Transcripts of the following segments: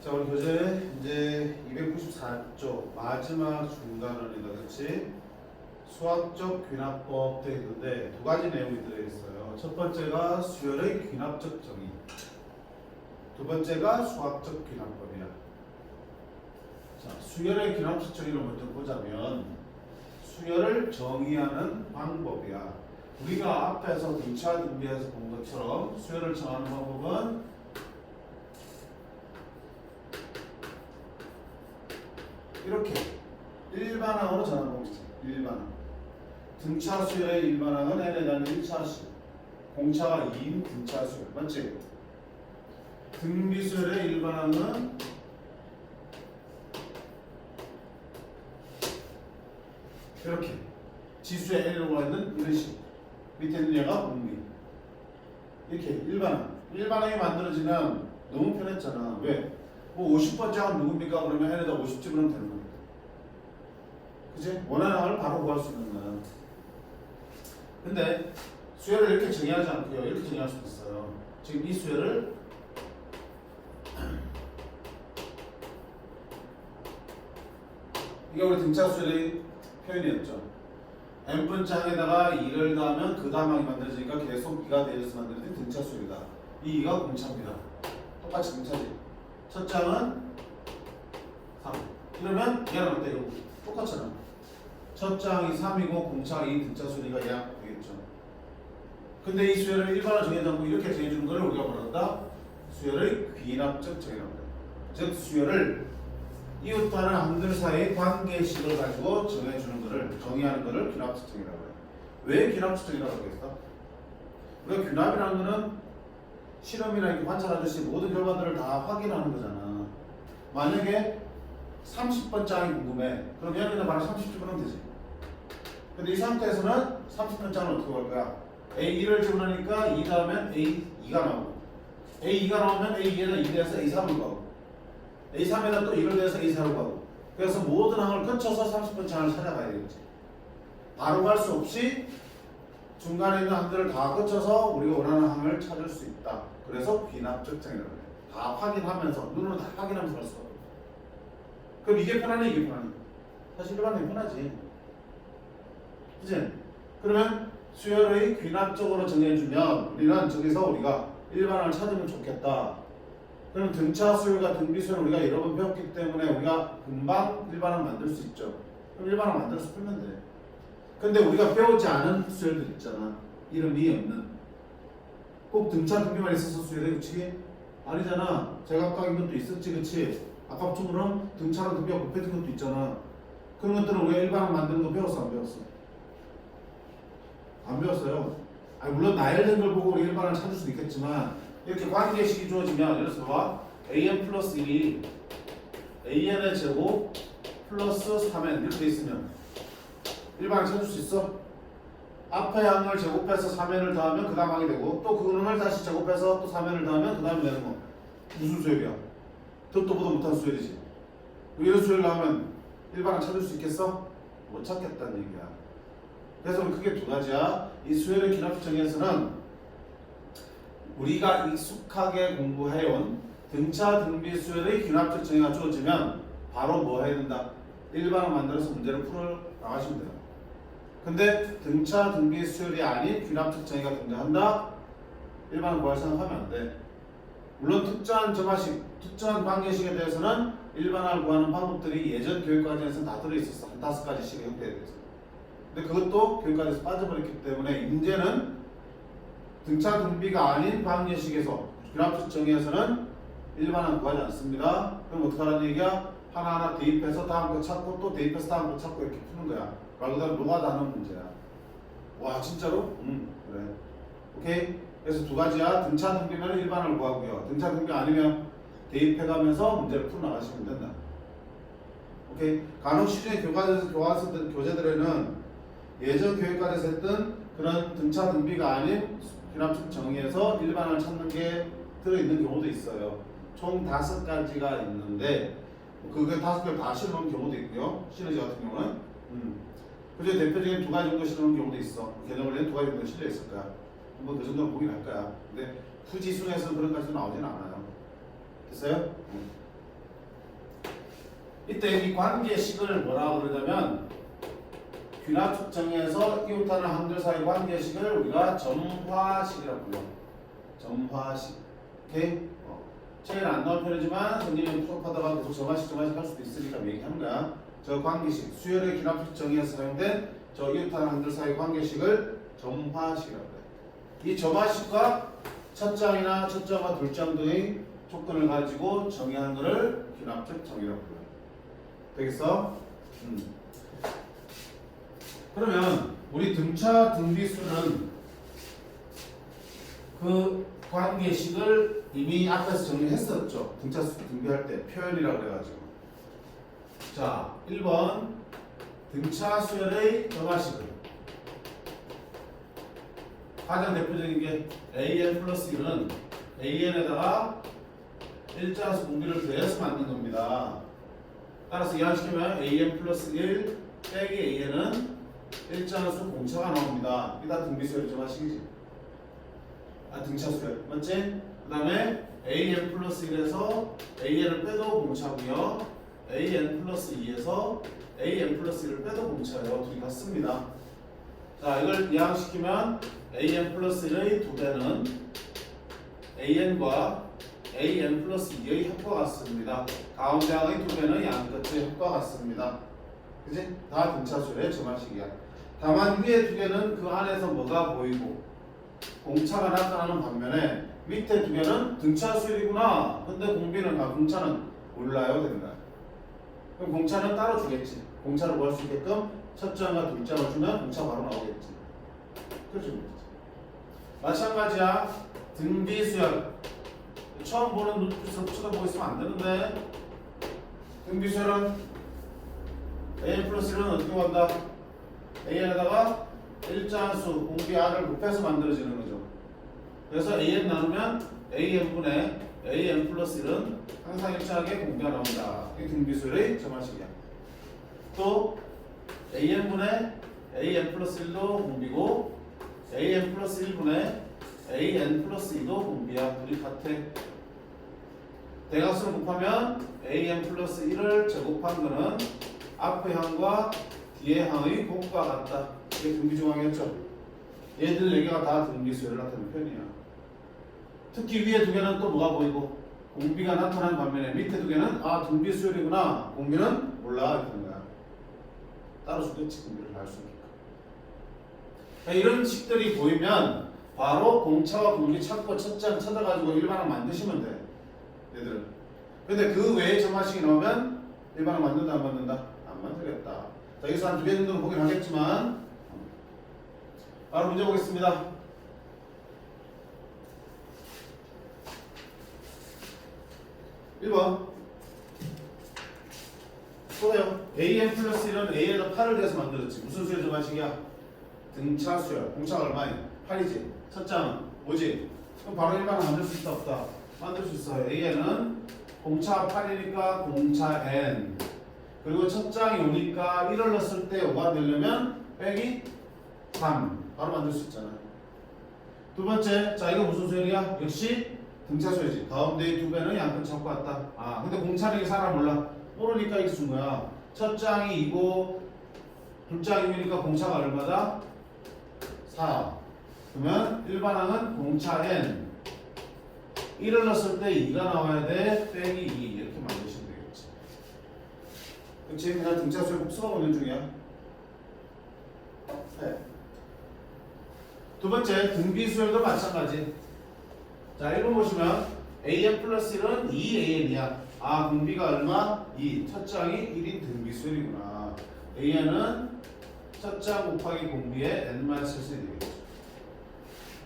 자, 우리 교재 이제 294쪽 마지막 중간원이다, 그렇지? 수학적 귀납법 되어 있는데 두 가지 내용이 들어있어요. 첫 번째가 수열의 귀납적 정의, 두 번째가 수학적 귀납법이야. 자, 수열의 귀납적 정의를 먼저 보자면 수열을 정의하는 방법이야. 우리가 앞에서 등차 등비에서 본 것처럼 수열을 정하는 방법은 이렇게 일반항으로 정하는 방법이지. 일반항. 등차 수열의 일반항은 n에 대한 1차 수, 공차가 2인 등차 수열. 맞지? 등비 수열의 일반항은 이렇게 지수의 n으로 있는 이런 식. 밑에 있는 얘가 공비. 이렇게 일반항. 일반항이 만들어지면 너무 편했잖아. 왜? 뭐 50번째 항은 누굽니까? 그러면 n에다 50 집으면 되는 겁니다. 그치? 원하는 항을 바로 구할 수 있는 거야. 근데 수열을 이렇게 정의하지 않고요. 이렇게 정의할 수 있어요. 지금 이 수열을 이게 우리 등차 수열의 표현이었죠. n번째 항에다가 2를 더하면 그 다음 항이 만들어지니까 계속 2가 되어서 만들어진 등차 수열이다. 이 2가 공차입니다. 똑같이 등차지. 첫 장은 3. 이러면 얘는 어때요? 똑같잖아. 첫 장이 3이고 공차가 2 등차 수열이가 약 되겠죠. 근데 이 수열을 일반화 정의하지 않고 이렇게 정해주는 걸 우리가 뭐라 한다? 수열의 귀납적 정의라고 합니다. 즉 수열을 이웃과는 항들 사이의 관계식을 가지고 정해주는 것을 정의하는 것을 귀납적 정의라고 해요. 왜 귀납적 정의라고 하겠어? 우리가 귀납이라는 것은 실험이나 이렇게 관찰하듯이 모든 결과들을 다 확인하는 거잖아. 만약에 30번째 항이 궁금해. 그럼 얘는 바로 30줄 하면 되지. 근데 이 상태에서는 30번째 항을 어떻게 할 거야? A2를 집어넣으니까 2 다음엔 A2가 나오고 A2가 나오면 A2에다 2 대해서 A3을 가고 A3에다 또 1을 대해서 A4를 가고 그래서 모든 항을 거쳐서 30번째 항을 찾아가야 되겠지. 바로 갈 수 없이 중간에 있는 항들을 다 거쳐서 우리가 원하는 항을 찾을 수 있다. 그래서 귀납적 정의라고 해요. 다 확인하면서 눈으로 다 확인하면서 갈 수가 없어. 그럼 이게 편하니 이게 편하니? 사실 일반이 편하지. 그치? 그러면 수열의 귀납적으로 정해주면 우리는 저기서 우리가 일반항을 찾으면 좋겠다. 그럼 등차 수열과 등비 수열 우리가 여러 번 배웠기 때문에 우리가 금방 일반항 만들 수 있죠. 그럼 일반항 만들어서 풀면 돼. 근데 우리가 배우지 않은 수열들 있잖아. 이름이 없는. 꼭 등차 등비만 있어서 수열이 그치? 아니잖아. 제각각인 것도 있었지 그치? 아까처럼 등차랑 등비가 곱해진 것도 있잖아. 그런 것들은 우리가 일반항 만드는 거 배웠어 안 배웠어? 안 배웠어요. 아니, 물론 나열된 걸 보고 우리 일반을 찾을 수도 있겠지만 이렇게 관계식이 주어지면 예를 들어서 봐. an 플러스 1이 an의 제곱 플러스 3n 이렇게 돼 있으면 일반을 찾을 수 있어? 앞에 항을 제곱해서 3n을 더하면 그 다음 항이 되고 또 그 놈을 다시 제곱해서 또 3n을 더하면 그 다음이 되는 거. 무슨 수열이야? 듣도 보도 못한 수열이지. 이런 수열 나오면 일반을 찾을 수 있겠어? 못 찾겠다는 얘기야. 그래서 크게 두 가지야. 이 수열의 귀납적 정의에서는 우리가 익숙하게 공부해온 등차 등비 수열의 귀납적 정의가 주어지면 바로 뭐 해야 된다? 일반을 만들어서 문제를 풀어 나가시면 돼요. 근데 등차 등비 수열이 아닌 귀납적 정의가 등장한다? 일반을 구할 생각하면 안 돼. 물론 특정한 점화식, 특정한 관계식에 대해서는 일반을 구하는 방법들이 예전 교육과정에서 다 들어있었어. 한 5가지씩의 형태에 대해서. 근데 그것도 교육과정에서 빠져버렸기 때문에 이제는 등차 등비가 아닌 관계식에서 귀납적 정의에서는 일반항 구하지 않습니다. 그럼 어떻게 하라는 얘기야? 하나하나 대입해서 다음 거 찾고 또 대입해서 다음 거 찾고 이렇게 푸는 거야. 말 그대로 노가다는 문제야. 와 진짜로? 그래. 오케이? 그래서 두 가지야. 등차 등비면 일반항을 구하고요. 등차 등비 아니면 대입해가면서 문제를 풀어나가시면 된다. 오케이? 간혹 시중에 교재들에는 예전 교육과정에서 했던 그런 등차 등비가 아닌 귀납적 정의에서 일반을 찾는 게 들어있는 경우도 있어요. 총 5가지가 있는데 그게 5개를 다 실어놓은 경우도 있고요. 시너지 같은 경우는 그중에 대표적인 2가지 정도 실어놓은 경우도 있어. 개념을 2가지 정도 실려 있을 거야. 뭐 그 정도는 보긴 할 거야. 근데 굳이 순에서는 그런 까지 나오진 않아요. 됐어요? 이때 이 관계식을 뭐라고 그러냐면 귀납 측정에서 이웃하는 항들 사이 관계식을 우리가 점화식이라고 불러. 점화식. 오케이? 제일 안 나올 편이지만 선생님이 수업하다가 계속 점화식 할 수도 있으니까 얘기하는 거야. 저 관계식, 수열의 귀납 측정에서 사용된 저 이웃하는 항들 사이 관계식을 점화식이라고 그래. 이 점화식과 첫 장이나 첫 장과 둘 장 등의 조건을 가지고 정의한 것을 귀납적 정의라고 불러요. 되겠어? 그러면 우리 등차 등비수는 그 관계식을 이미 앞에서 정리했었죠. 등차수 등비할 때 표현이라고 그래가지고. 자, 1번 등차수열의 점화식을 가장 대표적인 게 an 플러스 1은 an에다가 일자수 공비를 더해서 만든 겁니다. 따라서 이항시키면 an 플러스 1 빼기 an은 일자수 공차가 나옵니다. 이게 다 등비수열의 점화식이지. 등차수열 맞지? 그 다음에 an 플러스 1에서 an을 빼도 공차고요. an 플러스 2에서 an 플러스 1을 빼도 공차예요. 둘이 같습니다. 자, 이걸 이항시키면 an 플러스 1의 두 배는 an과 an 플러스 2의 합과 같습니다. 가운데 항의 두 배는 양 끝의 합과 같습니다. 그치? 다 등차수열의 점화식이야. 다만 위에 두 개는 그 안에서 뭐가 보이고 공차가 나타나는 반면에 밑에 두 개는 등차수열이구나. 근데 공차는 몰라요 된다. 그럼 공차는 따로 주겠지. 공차를 구할 수 있게끔 첫 장과 둘 장을 주면 공차 바로 나오겠지. 그렇죠. 마찬가지야. 등비수열. 처음 보는 눈빛으로 쳐다보고 있으면 안 되는데 등비수열은 an 플러스 1은 어떻게 한다? an에다가 일자수 공비 r을 곱해서 만들어지는 거죠. 그래서 an 나누면 an분의 an 플러스 1은 항상 일정하게 공비가 나온다. 이게 등비수열의 점화식이야. 또 an분의 an 플러스 1도 공비고 an 플러스 1분의 an 플러스 2도 공비야. 둘이 같아. 대각선을 곱하면 an 플러스 1을 제곱한 거는 앞의 항과 뒤의 항의 곱과 같다. 이게 등비조항이었죠. 얘들 4개가 다 등비수열을 나타내는 편이야. 특히 위에 두 개는 또 뭐가 보이고 공비가 나타나는 반면에 밑에 두 개는 등비수열이구나. 공비는 몰라 이러는 거야. 따로 주겠지. 공비를 알 수 있으니까. 이런 식들이 보이면 바로 공차와 공비 찾고 첫 장 찾아가지고 일반항 만드시면 돼. 얘들은. 근데 그 외에 점화식이 나오면 일반항 만든다 안 만든다? 안 만들겠다. 자, 여기서 한 2개 정도는 보긴 하겠지만 바로 문제 보겠습니다. 1번 보세요. an 플러스 1은 a에다 8을 대서 만들었지. 무슨 수열 점화식이야? 등차 수열. 공차가 얼마야? 8이지. 첫 장은 5지. 그럼 바로 일반항 만들 수 있다 없다? 만들 수 있어요. a는 공차 8이니까 공차 n 그리고 첫 장이 5니까 1을 넣었을 때 5가 되려면 빼기 3 바로 만들 수 있잖아요. 두 번째, 자 이거 무슨 수열이야? 역시 등차 수열이지. 가운데의 두 배는 양끝 잡고 왔다. 근데 공차는 살아 몰라. 모르니까 이렇게 준 거야. 첫 장이 2고 둘 장이 6이니까 공차가 얼마다? 4. 그러면 일반항은 공차 n 1을 넣었을 때 2가 나와야 돼. 빼기 2 이렇게 만드시면 되겠지. 그치? 그냥 등차 수열 복수가 오는 중이야. 네. 두 번째, 등비수열도 마찬가지. 자, 1번 보시면 an 플러스 1은 2an이야. 공비가 얼마? 2. 첫 장이 1인 등비수열이구나. an은 첫 장 곱하기 공비에 n-1이 되겠죠.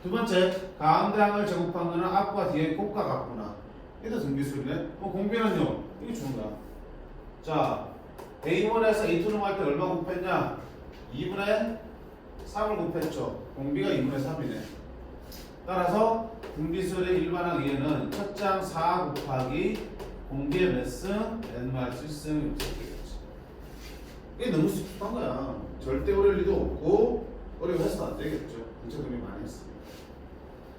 두 번째, 가운데 항을 제곱한 거는 앞과 뒤의 곱과 같구나. 이게 등비수열이네. 공비는요? 이게 주는 거야. 자, A1에서 A2를 할 때 얼마 곱했냐? 2분의 3을 곱했죠. 공비가 2분의 3이네. 따라서 등비수열의 일반항 A는 첫 장 4 곱하기 공비의 몇 승? n-1승 이렇게 되겠지. 이게 너무 쑥쑥한 거야. 절대 어려울 리도 없고 어려워서 안 되겠죠. 근처금이 많이 했습니다.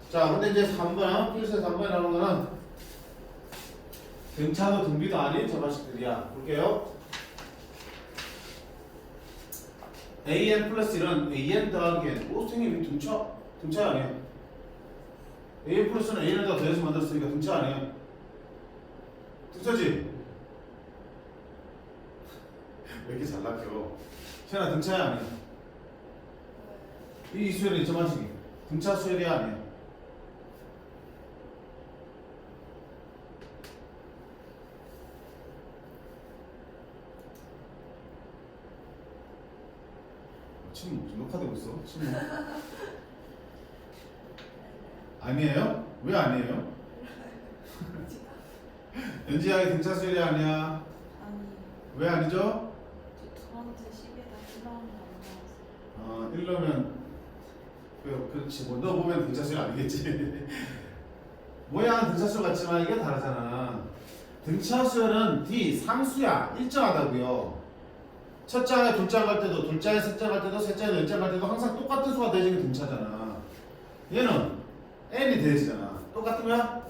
자, 근데 이제 3번, 필수의 3번에 나오는 거는 등차도 등비도 아닌 저 자식들이야. 볼게요. an 플러스 1은 an 더하기 n. 오, 선생님 등차 아니에요? an 플러스는 an에다 더해서 만들었으니까 등차 아니에요? 등차지? 왜 이렇게 잘 낚여? 시연아 등차야 아니야? 이 수열이 저 자식이 등차 수열이야 아니야? 침묵 녹화되고 있어. 침묵. 아니에요? 왜 아니에요? 연지양이 등차 수열이 아니야. 아니, 왜 아니죠? 저한테 10에다 1라운드 안 나왔어. 이러면 그렇지. 뭐 너 보면 등차 수열 아니겠지. 모양은 등차 수열 같지만 이게 다르잖아. 등차 수열은 D 상수야. 일정하다고요. 첫 장에 둘 장 갈 때도, 둘 장에 셋 장 갈 때도, 셋 장에 넷 장 갈 때도 항상 똑같은 수가 되지는 등차잖아. 얘는 n이 되지잖아. 똑같은 거야?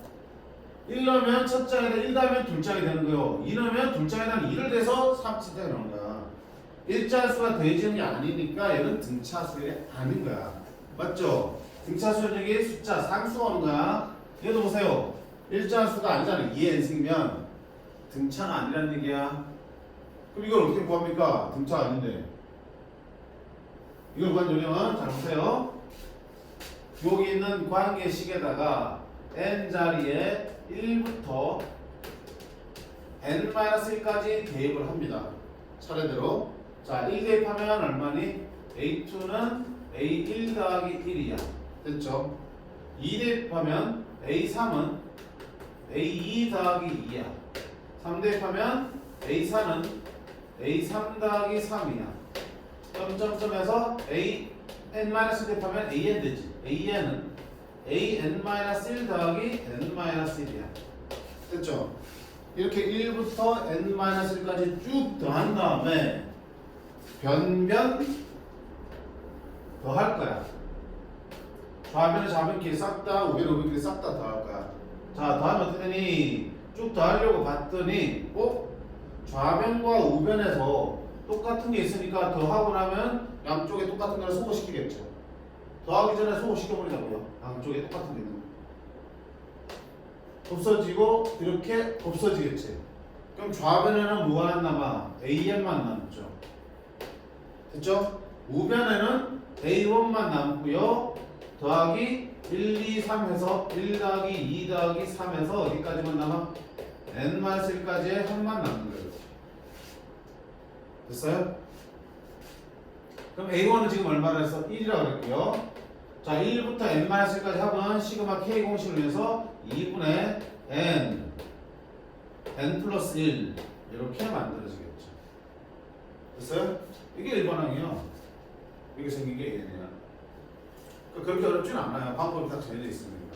1 넣으면 첫 장에다 1 더하면 둘 장이 되는 거요. 2 넣으면 둘 장에다 2를 대서 3차 되는 거야. 일자수가 더해지는 게 아니니까 얘는 등차수열이 아닌 거야. 맞죠? 등차수열이 숫자 상수가 오는 거야. 얘도 보세요. 일자수가 아니잖아. 2n승이면 등차는 아니라는 얘기야. 그럼 이걸 어떻게 구합니까? 등차 아닌데. 이걸 구한 요령은 잘 보세요. 여기 있는 관계식에다가 n 자리에 1부터 n-1까지 대입을 합니다. 차례대로. 자, 1 대입하면 얼마니? a2는 a1 더하기 1이야. 됐죠? 2 대입하면 a3은 a2 더하기 2야. 3 대입하면 a4는 a3 더하기 3이야. 점점점에서 an-1 대입하면 an 되지. an은 an-1 더하기 n-1이야. 됐죠? 이렇게 1부터 n-1까지 쭉 더한 다음에 변변 더할 거야. 좌변에 좌변끼리 싹 다, 우변에 우변끼리 싹 다 더할 거야. 자, 더하면 어떻게 되니? 쭉 더하려고 봤더니 좌변과 우변에서 똑같은 게 있으니까 더하고 나면 양쪽에 똑같은 거를 소거시키겠죠. 더하기 전에 소거시켜버리자고요. 양쪽에 똑같은 게 있는 거. 없어지고 이렇게 없어지겠지. 그럼 좌변에는 뭐가 남아? AN만 남죠. 됐죠? 우변에는 A1만 남고요. 더하기 1, 2, 3 해서 1 더하기 2 더하기 3 해서 어디까지만 남아? n-1까지의 합만 남는 거예요. 됐어요? 그럼 A1은 지금 얼마나 했어? 1이라고 그랬고요. 자, 1부터 n-1까지 합은 시그마 k 공식을 해서 2분의 n 플러스 1 이렇게 만들어지겠죠. 됐어요? 이게 일반항이에요. 이게 생긴 게 얘네야. 그렇게 어렵진 않아요. 방법이 다 정해져 있습니다.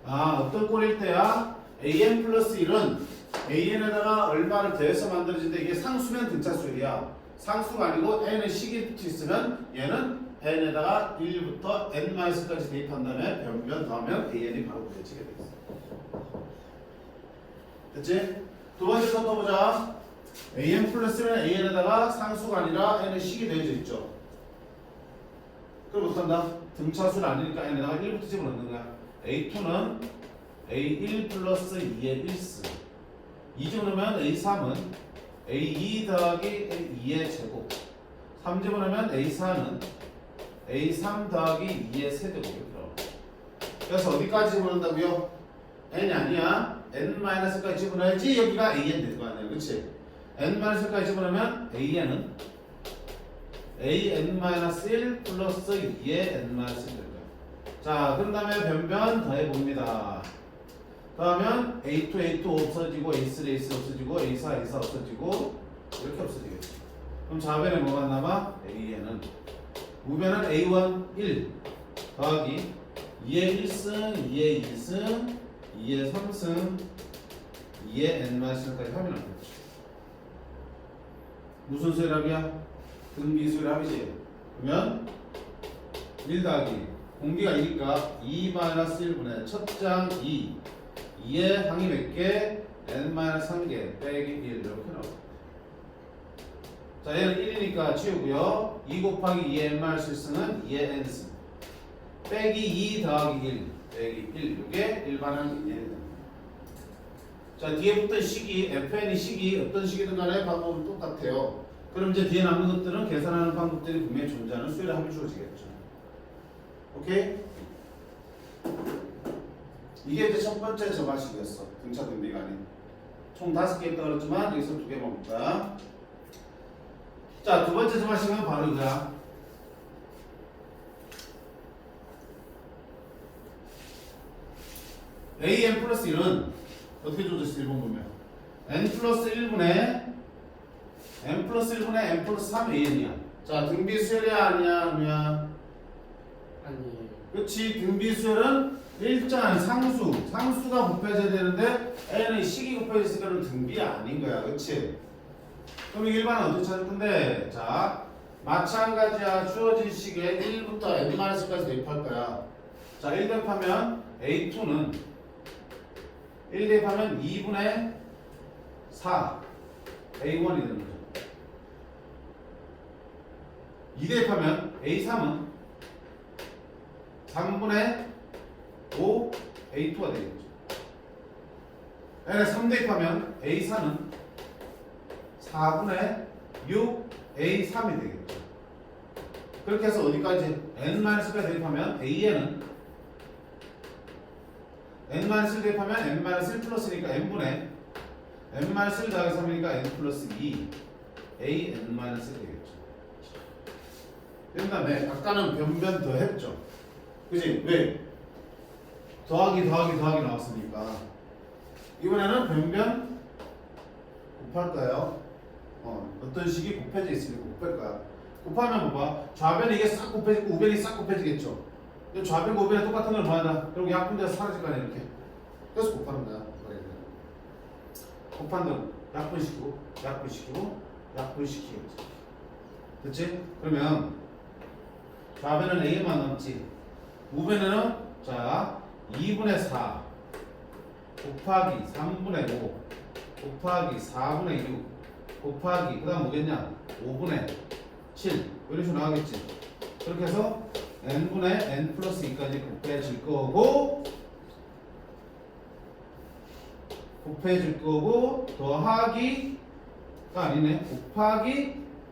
아, 어떤 꼴일 때야? an 플러스 1은 an에다가 얼마를 더해서 만들어진데 이게 상수면 등차수열이야. 상수가 아니고 n은 식이 붙어 있으면 얘는 n에다가 1부터 n-까지 대입한 다음에 변변 더하면 an이 바로 구해지게 돼 있어. 됐지? 두 번째 또 보자. an 플러스는 an에다가 상수가 아니라 n은 식이 되어져 있죠. 그럼 어떡한다? 등차수는 아니니까 n에다가 1부터 집어넣는 거야. a2는 a1 플러스 2의 1스 2 집어넣으면 a3은 a2 더하기 a2의 제곱 3 집어넣으면 a4는 a3 더하기 2의 세제곱이요. 그래서 어디까지 집어넣는다고요? n이 아니야. n-까지 집어넣어야지 여기가 an 될 거 아니야. 그치? n-까지 집어넣으면 an은 an-1 플러스 2의 n-1 될 거야. 자, 그 다음에 변변 더해봅니다. 그러면 A2 없어지고 A3 없어지고 A4 없어지고 이렇게 없어지겠죠. 그럼 좌변에 뭐가 남아? AN은 우변은 A1 1 더하기 2의 1승 2의 2승 2의 3승 2의 n-까지 하면 안 되죠. 무슨 수열합이야? 등비수열합이지. 그러면 1 더하기 공기가 2니까 2-1분의 첫 장 2 2의 항이 몇 개? n-1개 빼기 1 이렇게 나옵니다. 자, 얘는 1이니까 치우고요. 2 곱하기 2의 n-1승은 2의 n승 빼기 2 더하기 1 빼기 1 이게 일반항 인연이 됩니다. 자, 뒤에 붙은 식이 fn이 식이 어떤 식이든 간에 방법은 똑같아요. 그럼 이제 뒤에 남는 것들은 계산하는 방법들이 분명히 존재하는 수열에 합이 주어지겠죠. 오케이? 이게 이제 첫 번째 저마식이었어. 등차 등비가 아닌. 총 5개 있다고 그랬지만 여기서 2개만 볼까? 자, 두 번째 저마식은 바로 이거야. an 플러스 1은 어떻게 조졌어? 1번 보면 n 플러스 1분의 n 플러스 1분의 n 플러스 3an이야. 자, 등비 수열이야 아니야? 아니야? 아니에요. 그렇지. 등비 수열은 일정한 상수가 곱해져야 되는데 n은 식이 곱해졌으니까 등비 아닌 거야. 그렇지? 그럼 일반은 어떻게 찾을 건데? 자, 마찬가지야. 주어진 식에 1부터 n-까지 대입할 거야. 자, 1 대입하면 a2는 1 대입하면 2분의 4 a1이 되는 거죠. 2 대입하면 a3은 3분의 5 a2가 되겠죠. n에 3 대입하면 a4는 4분의 6 a3이 되겠죠. 그렇게 해서 어디까지? n-까지 대입하면 an은 n-1 대입하면 n-1 플러스니까 n분의 n-1 더하기 3이니까 n 플러스 2 a n-1 되겠죠. 그 다음에 아까는 변변 더 했죠. 그지? 왜? 더하기 나왔으니까 이번에는 변변 곱할 거예요. 어떤 식이 곱해져 있으니까 곱할 거야. 곱하면 봐봐. 좌변이 이게 싹 곱해지고 우변이 싹 곱해지겠죠. 좌변과 우변이 똑같은 걸 봐야 그리고 약분돼서 사라질 거 아니야 이렇게. 그래서 곱하는 거야. 곱한 다음 약분시키고 약분시키겠지. 됐지? 그러면 좌변은 a만 남지. 우변에는 자 2분의 4 곱하기 3분의 5 곱하기 4분의 6 곱하기 그 다음 뭐겠냐 5분의 7 이런 식으로 나가겠지. 그렇게 해서 n분의 n 플러스 2까지 곱해질 거고 더하기가 아니네. 곱하기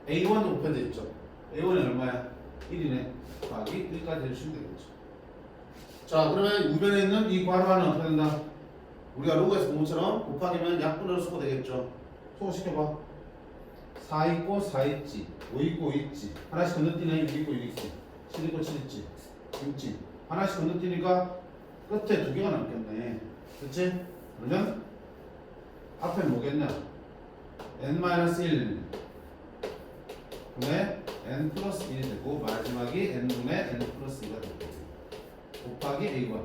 a1도 곱해져 있죠. a1이 얼마야? 1이네. 곱하기 1까지 해주시면 되겠죠. 자, 그러면 우변에 있는 이 괄호는 어떻게 된다? 우리가 로그에서 본 것처럼 곱하기면 약분으로 쓰고 되겠죠. 소개시켜봐. 4 있고 4 있지. 5 있고 5 있지. 하나씩 건너뛰네. 6 있고 6 있지. 7 있고 7 있지. 6지. 하나씩 건너뛰니까 끝에 2개가 남겠네. 그치? 그러면 앞에 뭐겠냐? n-1 분의 n 플러스 1이 되고 마지막이 n분의 n 플러스 2가 되고 곱하기 a1.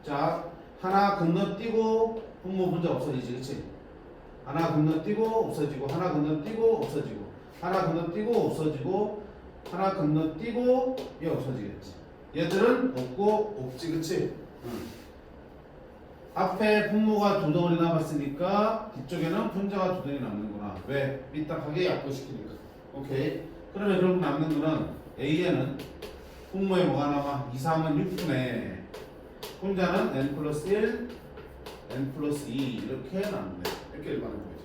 자, 하나 건너뛰고 분모 분자 없어지지. 그치? 하나 건너뛰고 없어지고 하나 건너뛰고 없어지고 하나 건너뛰고 없어지고 하나 건너뛰고 얘 없어지겠지. 얘들은 없고 없지. 그치? 앞에 분모가 2덩어리 남았으니까 뒤쪽에는 분자가 2덩어리 남는구나. 왜? 삐딱하게 약분시키니까. 오케이. 그러면 결국 남는 거는 A에는 분모에 뭐가 남아? 2, 3은 6분의 분자는 n 플러스 1, n 플러스 2 이렇게 남는데 이렇게 일반을 보여줘.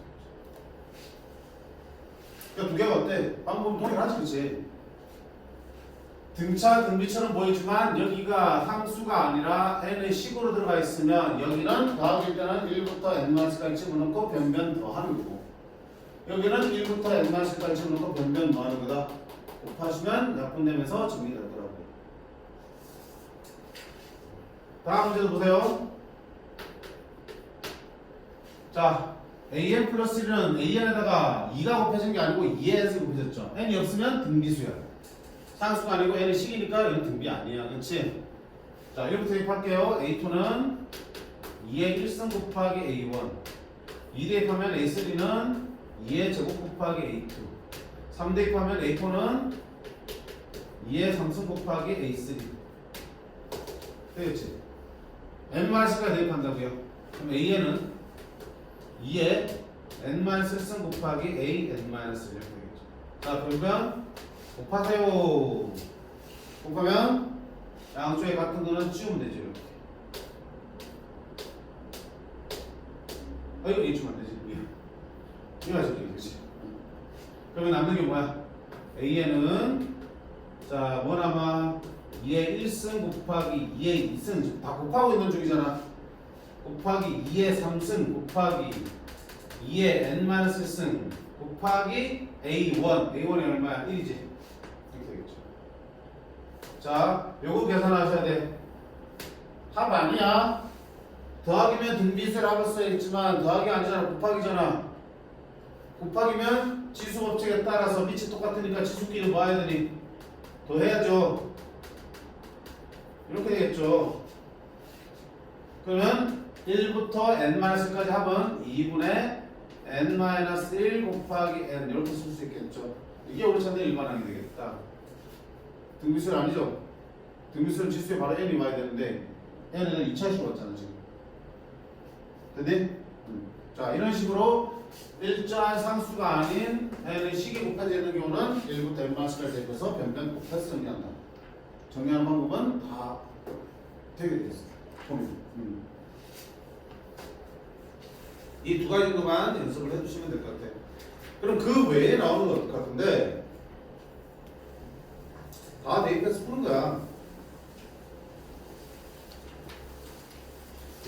그러니까 두 개가 어때? 방법은 동일하지. 그치? 등차 등비처럼 보이지만 여기가 함수가 아니라 n의 식으로 들어가 있으면 여기는 더하기 때는 1부터 n-까지 집어넣고 변변 더하는 거고 여기는 1부터 n-까지 집어넣고 변변 더하는 거다. 곱하시면 약분되면서 정리되더라고요. 다음 문제도 보세요. 자, an 플러스 1은 an에다가 2가 곱해진 게 아니고 2의 n이 곱해졌죠. n이 없으면 등비수야. 상수가 아니고 n은 식이니까 얘는 등비 아니야. 그렇지? 자, 1부터 대입할게요. a2는 2의 1승 곱하기 a1 2 대입하면 a3는 2의 제곱 곱하기 a2 3 대입하면 a4는 2의 3승 곱하기 a3 되겠지? n-까지 대입한다고요. 그럼 a는 2에 n-1승 곱하기 a n-1 이렇게 되겠죠. 자, 그러면 곱하세요. 곱하면 양쪽에 같은 거는 치우면 되죠. 이렇게. 이거 이치면 안 되지. 이거 하시면 되겠지. 그러면 남는 게 뭐야? a는 자, 뭐 남아? 2의 1승 곱하기 2의 2승 다 곱하고 있는 중이잖아. 곱하기 2의 3승 곱하기 2의 n-1승 곱하기 a1. a1이 얼마야? 1이지. 이렇게 되겠죠. 자, 요거 계산하셔야 돼. 합 아니야. 더하기면 등비수를 합을 써야겠지만 더하기 아니잖아. 곱하기잖아. 곱하기면 지수 법칙에 따라서 밑이 똑같으니까 지수끼리 뭐 해야 되니? 더해야죠. 이렇게 되겠죠. 그러면 1부터 n-1까지 합은 2분의 n-1 곱하기 n 이렇게 쓸 수 있겠죠. 이게 우리 차례 일반항이 되겠다. 등비수는 아니죠. 등비수는 지수에 바로 n이 와야 되는데 n은 2차식으로 왔잖아 지금. 됐니? 자, 이런 식으로 일정한 상수가 아닌 n의 식이 곱해지는 경우는 1부터 n-까지 대입해서 변변 곱해서 정리한다. 정리하는 방법은 다 되게 되겠어. 이 두 가지 정도만 연습을 해주시면 될 것 같아요. 그럼 그 외에 나오는 것 같은데 다 대입해서 푸는 거야.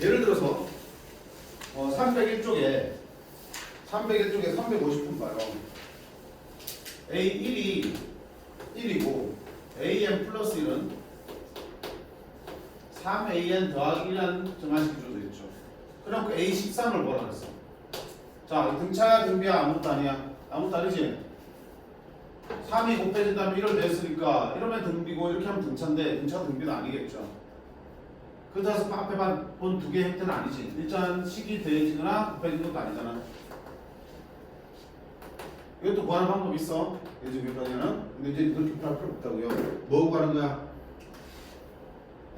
예를 들어서 301쪽에 350분 봐요. A1이 1이고 AN 플러스 1은 3AN 더하기 1이라는 정한식이 주어져 있죠. 그럼 그 A13을 뭐라 그랬어? 자, 등차 등비야 아무것도 아니야. 아무것도 아니지? 3이 곱해진다면 1을 냈으니까 이러면 등비고 이렇게 하면 등차인데 등차 등비는 아니겠죠. 그래서 앞에 본 두 개의 형태는 아니지. 일단 식이 더해지거나 곱해지는 것도 아니잖아. 이것도 구하는 방법이 있어. 여기까지는. 근데 이제 그렇게 필요할 필요 없다고요. 뭐 구하는 거야?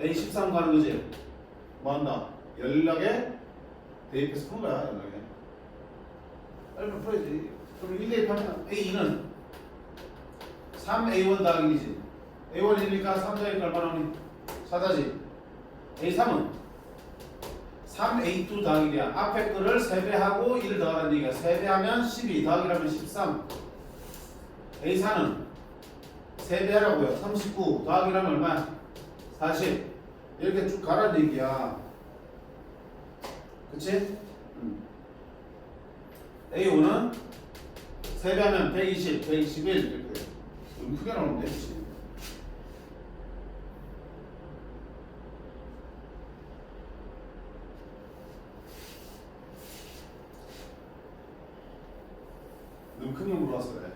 A13 구하는 거지. 뭐 한다? 연락에 대입해서 푼 거야. 연락에. 빨리 풀어야지. 그럼 1 대입하면 A2는 3A1 더하기 1이지. A1 1이니까 3 더하기 얼마 나오니? 4다지. A3은 3A2 더하기 1이야. 앞에 거를 3배하고 1 더하라는 얘기야. 3배하면 12 더하기라면 13. A4는 3배하라고요. 39 더하기라면 얼마야? 40. 이렇게 쭉 가라는 얘기야. 그치? A5는 3배하면 120, 121 이렇게 돼. 너무 크게 나오는데, 그치? 너무 크게 물어봤어 그래.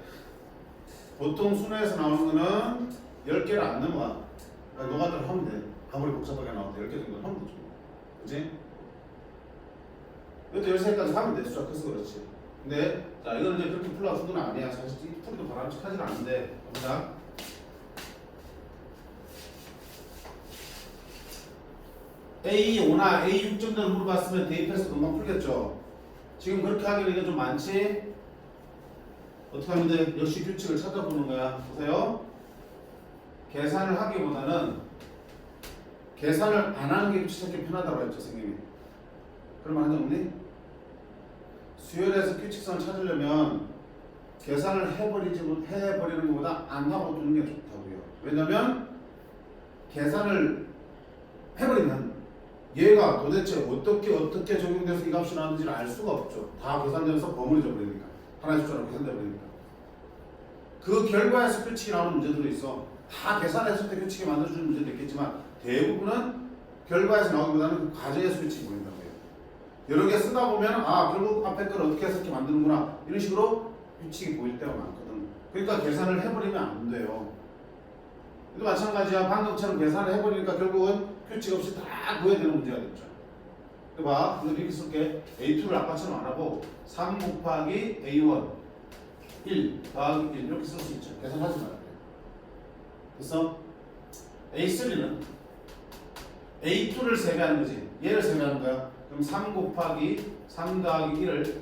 보통 순회에서 나오는 거는 10개를 안 넘어가. 그러니까 노가다를 하면 돼. 아무리 복잡하게 나와도 10개 정도 하면 되죠. 그치? 이것도 13까지 하면 돼. 숫자 커서 그렇지. 근데 자, 이거는 이제 그렇게 풀어가 수는 아니야. 사실 이 풀이도 바람직하진 않은데. 봅니다. A5나 A6 정도를 물어봤으면 대입해서 금방 풀겠죠. 지금 그렇게 하기는 이게 좀 많지? 어떻게 하면 돼? 역시 규칙을 찾아보는 거야. 보세요. 계산을 하기보다는 계산을 안 하는 게 찾기 편하다고 했죠, 선생님이. 그런 말 한 적 없니? 수열에서 규칙성을 찾으려면 계산을 해버리는 것보다 안 하고 두는 게 좋다고요. 왜냐면 계산을 해버리면 얘가 도대체 어떻게 적용돼서 이 값이 나왔는지를 알 수가 없죠. 다 계산되면서 버무려져 버리니까. 하나의 숫자로 계산돼 버리니까. 그 결과에서 규칙이 나오는 문제들도 있어. 다 계산했을 때 규칙이 만들어주는 문제도 있겠지만 대부분은 결과에서 나오기보다는 그 과정에서 규칙이 보인다고요. 여러 개 쓰다 보면 아 결국 앞에 걸 어떻게 해서 이렇게 만드는구나 이런 식으로 규칙이 보일 때가 많거든. 그러니까 계산을 해버리면 안 돼요. 또 마찬가지야. 방금처럼 계산을 해버리니까 결국은 규칙 없이 다 구해야 되는 문제가 됐죠. 봐, 근데 이렇게 쓸게. A2를 아까처럼 안 하고 3 곱하기 A1 1 더하기 1 이렇게 쓸 수 있죠. 계산하지 말아요. 됐어? A3는 A2를 3배하는 거지. 얘를 3배하는 거야. 그럼 3 곱하기 3 더하기 1을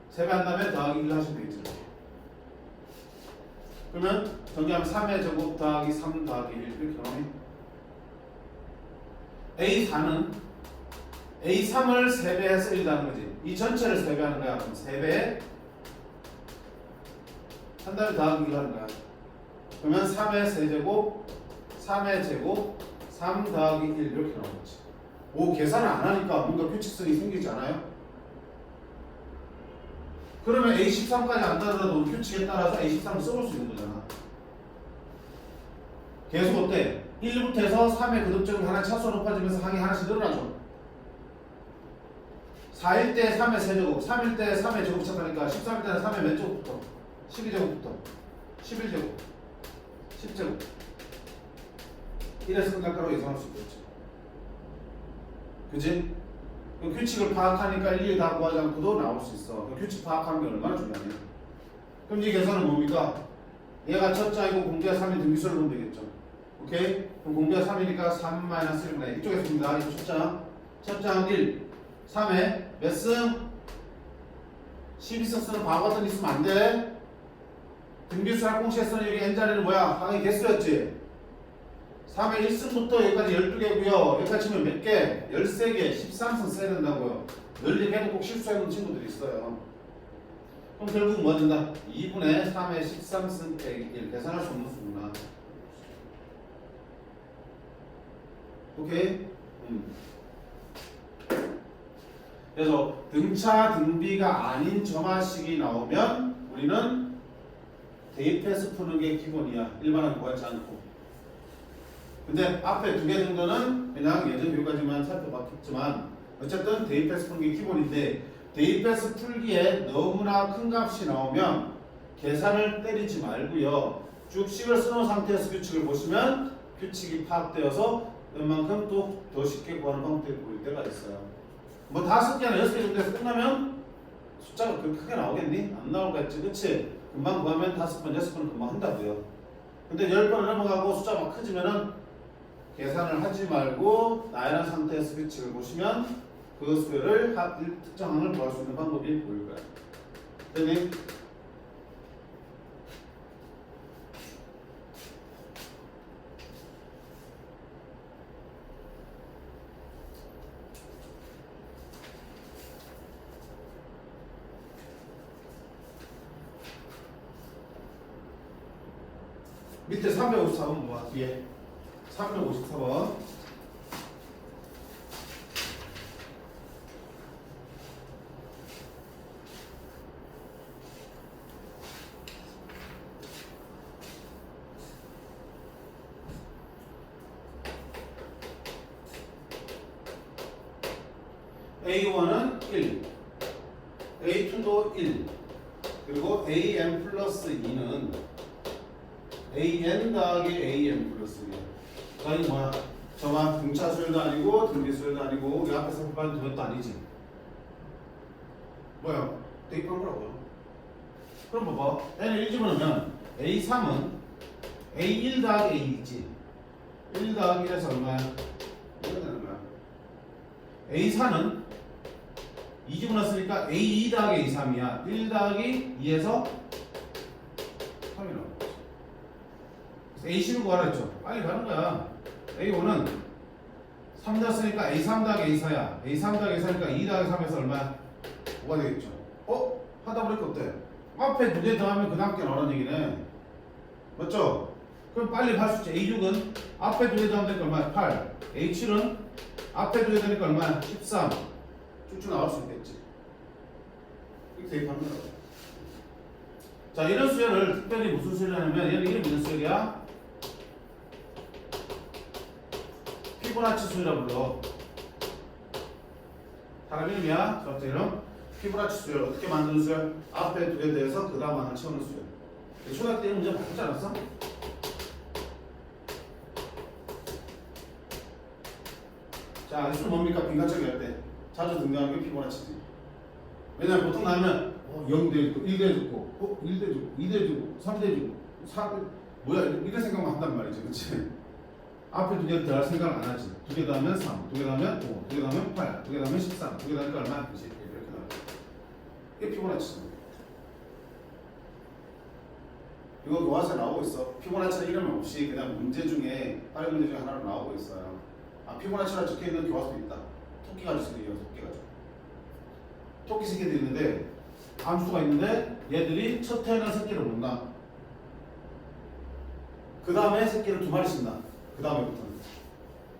세배한 다음에 더하기 1 하시면 되겠죠. 그러면 정리하면 3의 제곱 더하기 3 더하기 1 이렇게 나오네. A4는 A3을 3배해서 1다는 거지. 이 전체를 3배하는 거야. 그럼 3배 한 다음에 더하기 1 하는 거야. 그러면 3의 세제곱 3의 제곱 3 더하기 1 이렇게 나오겠지. 오, 계산을 안 하니까 뭔가 규칙성이 생기지 않아요? 그러면 A13까지 안 따르더라도 규칙에 따라서 A13을 써볼 수 있는 거잖아. 계속 어때? 1부터 해서 3의 거듭점이 하나 차수가 높아지면서 항이 하나씩 늘어나죠. 4일 때 3의 세제곱, 3일 때 3의 제곱 시작하니까 13일 때는 3의 몇 제곱부터? 12제곱부터 11제곱 10제곱 이래서 끝날 거라고 예상할 수 있겠죠. 그치? 그 규칙을 파악하니까 일일이 다 구하지 않고도 나올 수 있어. 그 규칙 파악하는 게 얼마나 중요하냐. 그럼 이 계산은 뭡니까? 얘가 첫 장이고 공개가 3인 등비수를 보면 되겠죠. 오케이? 그럼 공개가 3이니까 3 1분의 이쪽에 씁니다. 이거 첫 장. 첫 장은 1. 3에 몇 승? 12승 쓰는 바보 같은 거 있으면 안 돼. 등비수랑 공시에 쓰는 여기 n자리는 뭐야? 항의 개수였지. 3의 1승부터 여기까지 12개고요. 여기까지 치면 몇 개? 13개, 13승 써야 된다고요. 널리 해도 꼭 실수하는 친구들이 있어요. 그럼 결국 뭐 된다? 2분의 3의 13승 빼기 1 계산할 수 없는 수구나. 오케이? 그래서 등차 등비가 아닌 점화식이 나오면 우리는 대입해서 푸는 게 기본이야. 일반은 구하지 않고. 근데 앞에 2개 정도는 그냥 예전 교과지만 살펴봤겠지만 어쨌든 대입해서 푸는 게 기본인데 대입해서 풀기에 너무나 큰 값이 나오면 계산을 때리지 말고요. 쭉 식을 써놓은 상태에서 규칙을 보시면 규칙이 파악되어서 웬만큼 또 더 쉽게 구하는 방법이 보일 때가 있어요. 뭐 5개나 6개 정도에서 끝나면 숫자가 그렇게 크게 나오겠니? 안 나오겠지, 그치? 금방 구하면 5번, 6번은 금방 한다고요. 근데 10번을 넘어가고 숫자가 막 커지면은 계산을 하지 말고 나열한 상태에서 규칙을 보시면 그 수열을 특정 항을 구할 수 있는 방법이 보일 거예요. 됐니? 밑에 354번 뭐야? 뒤에 354번 A1은 1 A2도 1 그리고 AN 플러스 2는 AN 더하기 AN 플러스 2. 자, 이거 뭐야? 저만 등차 수열도 아니고 등비 수열도 아니고 우리 앞에서 공부한 그것도 아니지. 뭐야? 대입한 거라고요. 그럼 봐봐. N을 1 집어넣으면 A3은 A1 더하기 A 있지. 1 더하기 1에서 얼마야? 이거 되는 거야. A4는 2 집어넣었으니까 A2 더하기 A3이야. 1 더하기 2에서 3이 나와. A10을 구하라 했죠. 빨리 가는 거야. A5는 3 넣었으니까 A3 더하기 A4야. A3 더하기 A4니까 2 더하기 3에서 얼마야? 5가 되겠죠. 하다 보니까 어때? 앞에 2개 더하면 그 다음 게 나오는 얘기네. 맞죠? 그럼 빨리 할 수 있지. A6은 앞에 2개 더하면 되니까 얼마야? 8. A7은 앞에 2개 더하니까 얼마야? 13. 쭉쭉 나올 수 있겠지. 이렇게 대입하는 거라고. 자, 이런 수열을 특별히 무슨 수열이냐면 얘는 이름이 무슨 수열이야? 피보나치 수열이라고 불러. 사람 이름이야. 저한테 이름 피보나치 수열. 어떻게 만드는 수열? 앞에 2개 대해서 그 다음 하나 채우는 수열. 초등학교 때 문제 바꾸지 않았어? 자, 이 수 뭡니까? 빈칸짜기 할 때 자주 등장하는 게 피보나치지. 왜냐면 보통 나면 0 대주고 1 대주고 1 대주고 2 대주고 3 대주고 4대 뭐야 이런 생각만 한단 말이지. 그치? 앞에 두 개를 더할 생각을 안 하지. 두 개 더하면 3, 두 개 더하면 5, 두 개 더하면 8, 두 개 더하면 13, 두 개 더하니까 얼마? 그지? 이렇게 나와. 이게 피보나치. 이거 교과서에 나오고 있어. 피보나치 이름 없이 그냥 문제 중에 다른 문제 중에 하나로 나오고 있어요. 아, 피보나치가 적혀 있는 교과서도 있다. 토끼 가지고 있어요. 토끼 가지고. 토끼 새끼들이 있는데 암수가 있는데 얘들이 첫 태어난 새끼를 본다. 그 다음에 새끼를 두 마리씩 낳아. 그 다음에부터는.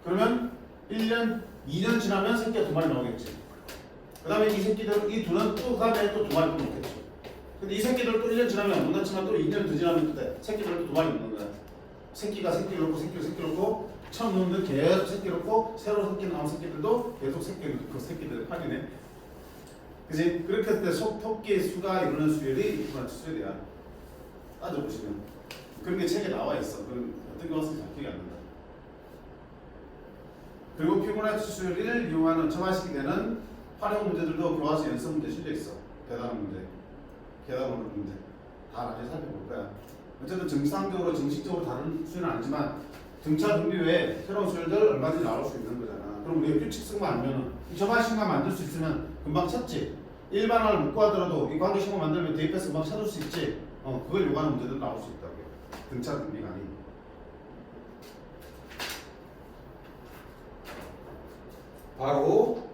그러면 1년, 2년 지나면 새끼가 두 마리 나오겠지. 그 다음에 이 새끼들, 이 두는 또 그 다음에 또 두 마리 또 놓겠지. 근데 이 새끼들 또 1년 지나면 못 낳지만 또 2년 더 지나면 또 돼. 새끼들 또 두 마리 놓는 거야. 새끼가 새끼를 놓고 새끼를 놓고 처음 놓는데 계속 새끼를 놓고 새로 새끼 나온 새끼들도 계속 새끼를 놓고 새끼들을 파리네. 그지? 그렇게 할 때 토끼의 수가 이루는 수열이 피보나치 수열이야. 따져보시면. 그런 게 책에 나와 있어. 그런 어떤 것은 잘 기억이 안 난다. 그리고 피보나치 수열을 이용하는 점화식이 되는 활용 문제들도 교과서 연습 문제 실려 있어. 대단한 문제, 계단으로 문제 다 나중에 살펴볼 거야. 어쨌든 정상적으로 정식적으로 다른 수열은 아니지만 등차 등비 외에 새로운 수열들 얼마든지 나올 수 있는 거잖아. 그럼 우리가 규칙성만 알면은 이 점화식만 만들 수 있으면 금방 찾지. 일반화를 못 구하더라도 이 관계식만 만들면 대입해서 금방 찾을 수 있지. 그걸 요구하는 문제들 나올 수 있다고요. 등차 등비가 아닌. 바로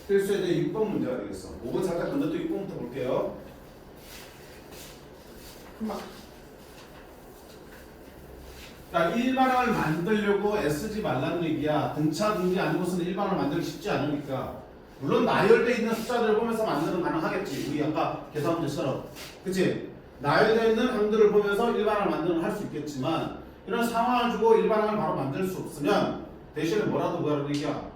필수에 대해 6번 문제가 되겠어. 5번 살짝 건너뛰고 6번부터 볼게요. 그러니까 일반화를 만들려고 애쓰지 말라는 얘기야. 등차 등비 아니고서는 일반화를 만들기 쉽지 않으니까. 물론 나열되어 있는 숫자들을 보면서 만들면 가능하겠지. 우리 아까 계산 문제처럼. 그치? 나열되어 있는 항들을 보면서 일반화를 만들면 할 수 있겠지만 이런 상황을 주고 일반화를 바로 만들 수 없으면 대신에 뭐라도 구하라는 얘기야.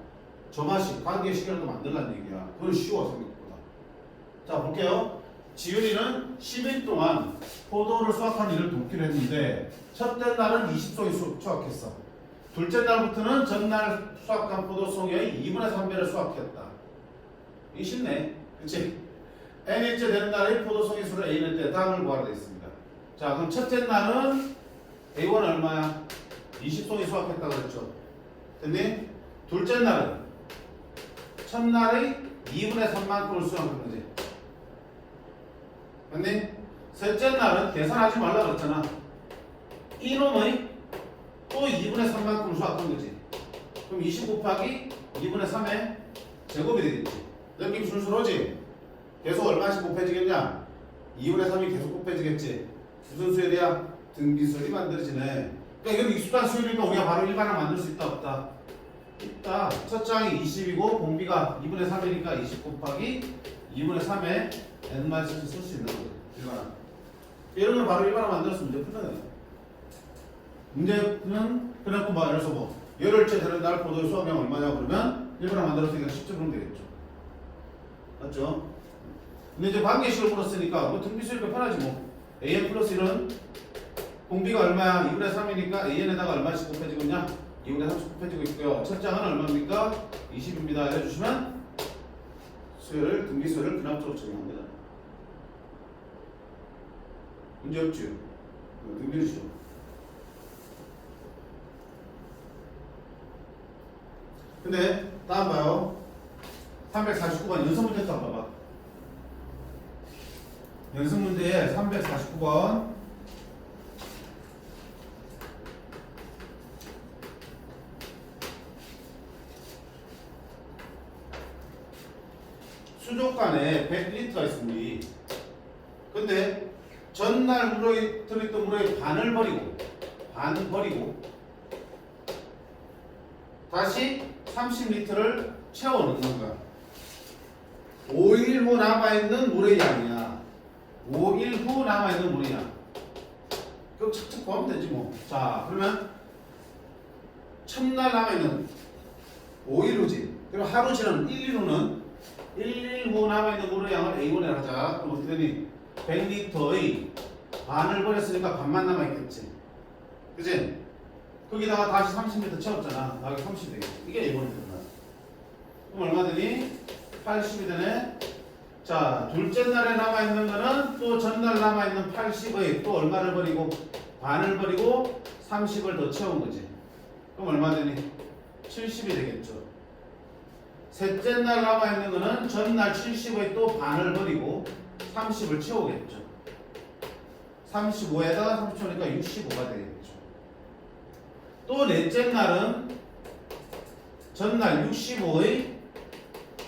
점화식, 관계식이라도 만들라는 얘기야. 그건 쉬워 생각보다. 자 볼게요. 지윤이는 10일 동안 포도를 수확한 일을 돕기로 했는데 첫째 날은 20송이 수확했어. 둘째 날부터는 전날 수확한 포도송이의 2분의 3배를 수확했다. 이게 쉽네. 그치? n일째 되는 날의 포도송이 수를 a일 때 다음을 구하라 되어 있습니다. 자 그럼 첫째 날은 a1은 얼마야? 20송이 수확했다고 그랬죠. 됐니? 둘째 날은 첫날의 2분의 3만큼을 수확한 거지. 맞니? 셋째 날은 계산하지 말라 그랬잖아. 이놈의 또 2분의 3만큼을 수확한 거지. 그럼 20 곱하기 2분의 3의 제곱이 되겠지. 느낌 순수로지? 계속 얼마씩 곱해지겠냐? 2분의 3이 계속 곱해지겠지. 무슨 수열이야? 등비수열이 만들어지네. 그러니까 이건 익숙한 수열이니까 우리가 바로 일반화 만들 수 있다 없다? 있다. 첫 장이 20이고 공비가 2분의 3이니까 20 곱하기 2분의 3에 n-1을 쓸 수 있는 거죠. 일반화. 이런 걸 바로 일반화 만들어서 문제 풀면 돼요. 문제는 그래갖고 뭐 예를 들어서 뭐 열흘째 되는 날 포도의 수확량 얼마냐 그러면 일반화 만들었으니까 10점 그러면 되겠죠. 맞죠? 근데 이제 관계식을 풀었으니까 뭐 등비수열이니까 편하지 뭐. an 플러스 1은 공비가 얼마야? 2분의 3이니까 an에다가 얼마씩 곱해지고 있냐? 2분의 30 곱해지고 있고요. 첫 장은 얼마입니까? 20입니다. 해주시면 수열을 등비수열을 근합적으로 적용합니다. 문제 없죠? 등비수죠. 근데 다음 봐요. 349번 연습 문제부터 한번 봐봐. 연습 문제에 349번 수족관에 100리터가 있습니다. 근데 전날 물에 들어있던 물의 반을 버리고 다시 30리터를 채워 넣는 거야. 5일 후 남아있는 물의 양이야. 5일 후 남아있는 물의 양. 그럼 착착 구하면 되지 뭐. 자 그러면 첫날 남아있는 5일 후지. 그럼 하루 지난 1일 후는 1일 후 남아있는 물의 양을 A1에 하자. 그럼 어떻게 되니? 100리터의 반을 버렸으니까 반만 남아있겠지. 그치? 거기다가 다시 30리터 채웠잖아. 나게 30 되겠지. 이게 A1이 되는 그럼 얼마 되니? 80이 되네. 자, 둘째 날에 남아있는 거는 또 전날 남아있는 80의 또 얼마를 버리고? 반을 버리고 30을 더 채운 거지. 그럼 얼마 되니? 70이 되겠죠. 셋째 날 남아있는 거는 전날 70의 또 반을 버리고 30을 채우겠죠. 35에다가 30초니까 65가 되겠죠. 또 넷째 날은 전날 65의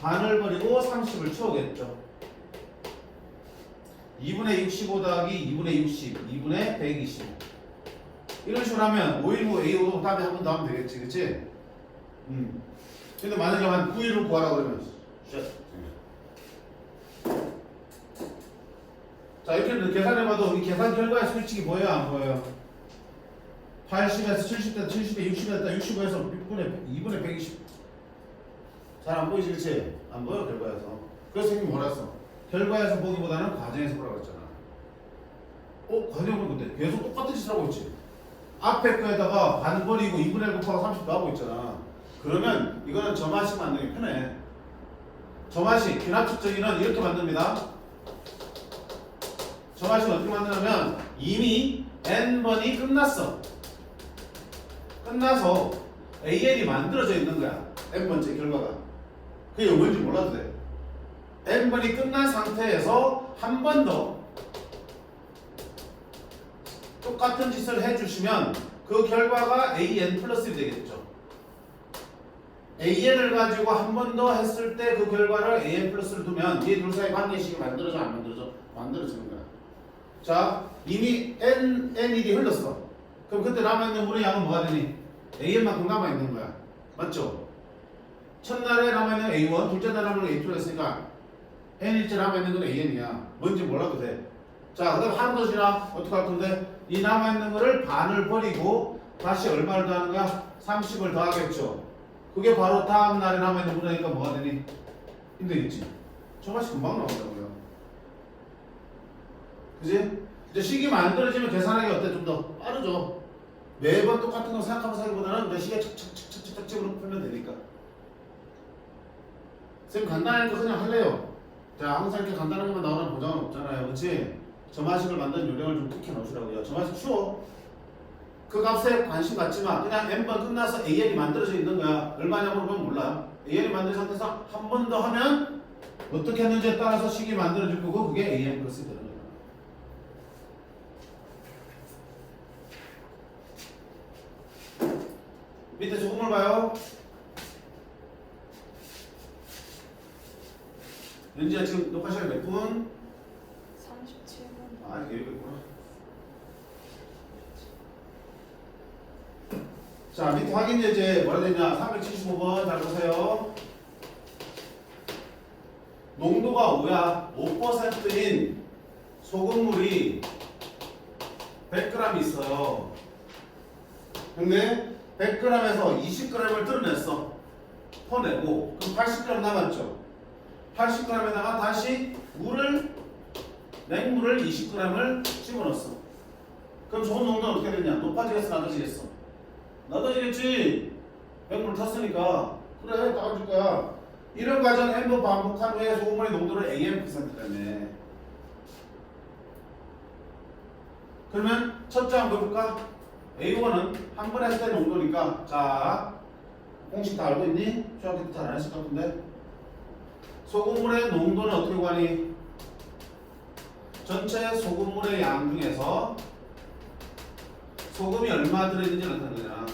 반을 버리고 30을 채우겠죠. 2분의 65 더하기 2분의 60, 2분의 125. 이런 식으로 하면 5일 후 A5도 답이 한 번 더 하면 되겠지, 그치? 근데 만약에 한 9일 후 구하라 그러면 자, 이렇게 계산해봐도 이 계산 결과에 솔직히 보여요, 안 보여요? 80에서 70대, 70대, 60대 됐다, 65에서 2분의 120. 잘 안 보이지, 그치? 안 보여, 결과에서. 그래서 선생님이 뭐라 했어? 결과에서 보기보다는 과정에서 보라고 했잖아. 과정은 근데 계속 똑같은 짓을 하고 있지. 앞에 거에다가 반 버리고 2분의 1 곱하고 30도 하고 있잖아. 그러면 이거는 점화식 만들기 편해. 점화식, 귀납축 정의는 이렇게 만듭니다. 점화식 어떻게 만드냐면 이미 n번이 끝났어. 끝나서 AN이 만들어져 있는 거야. n번째 결과가. 그게 뭔지 몰라도 돼. n번이 끝난 상태에서 한 번 더 똑같은 짓을 해주시면 그 결과가 an 플러스 1이 되겠죠. an을 가지고 한 번 더 했을 때 그 결과를 an 플러스를 두면 이 둘 사이 관계식이 만들어져 안 만들어져? 만들어지는 거야. 자, 이미 n1이 흘렀어. 그럼 그때 남아있는 물의 양은 뭐가 되니? an만큼 남아있는 거야. 맞죠? 첫날에 남아있는 a1, 둘째 날에 남아있는 a2가 있으니까 n일째 남아있는 건 an이야. 뭔지 몰라도 돼. 자, 그 다음 하루 더 지나 어떻게 할 건데? 이 남아있는 거를 반을 버리고 다시 얼마를 더하는 거야? 30을 더하겠죠. 그게 바로 다음 날에 남아있는 물이니까 뭐가 되니? 힘들겠지. 저것이 금방 나온다고요. 그지? 이제 식이 만들어지면 계산하기 어때? 좀 더 빠르죠. 매번 똑같은 거 생각하면서 하기보다는 내 시계 착착착착착 집어넣고 풀면 되니까. 쌤 간단하니까 그냥 할래요. 자, 항상 이렇게 간단한 것만 나오는 보장은 없잖아요. 그치? 점화식을 만든 요령을 좀 특히 넣으시라고요. 점화식 쉬워. 그 값에 관심 갖지 마. 그냥 n번 끝나서 an이 만들어져 있는 거야. 얼마냐고 물어보면 몰라. an이 만든 상태에서 한 번 더 하면 어떻게 했는지에 따라서 식이 만들어질 거고 그게 an 플러스 되는 거야. 밑에 조금을 봐요. 연지야 지금 녹화 시간 몇 분? 37분. 아, 이게 여기구나. 자, 밑에 확인 예제 뭐라 되냐? 375번 잘 보세요. 농도가 5야. 5%인 소금물이 100g 있어요. 근데 100g에서 20g을 뜯어냈어. 퍼내고 그럼 80g 남았죠. 80g에다가 다시 냉물을 20g을 집어넣었어. 그럼 소금 농도는 어떻게 되냐? 높아지겠어? 낮아지겠어? 낮아지겠지. 맹물 탔으니까. 그래, 따라줄 거야. 이런 과정 n번 반복한 후에 소금물의 농도를 am%였네. 그러면 첫째 한번 볼까? A1은 한 번 했을 때 농도니까. 자, 공식 다 알고 있니? 중학교 때 잘 안 했을 것 같은데. 소금물의 농도는 어떻게 구하니? 전체 소금물의 양 중에서 소금이 얼마 들어있는지 나타내는 거잖아.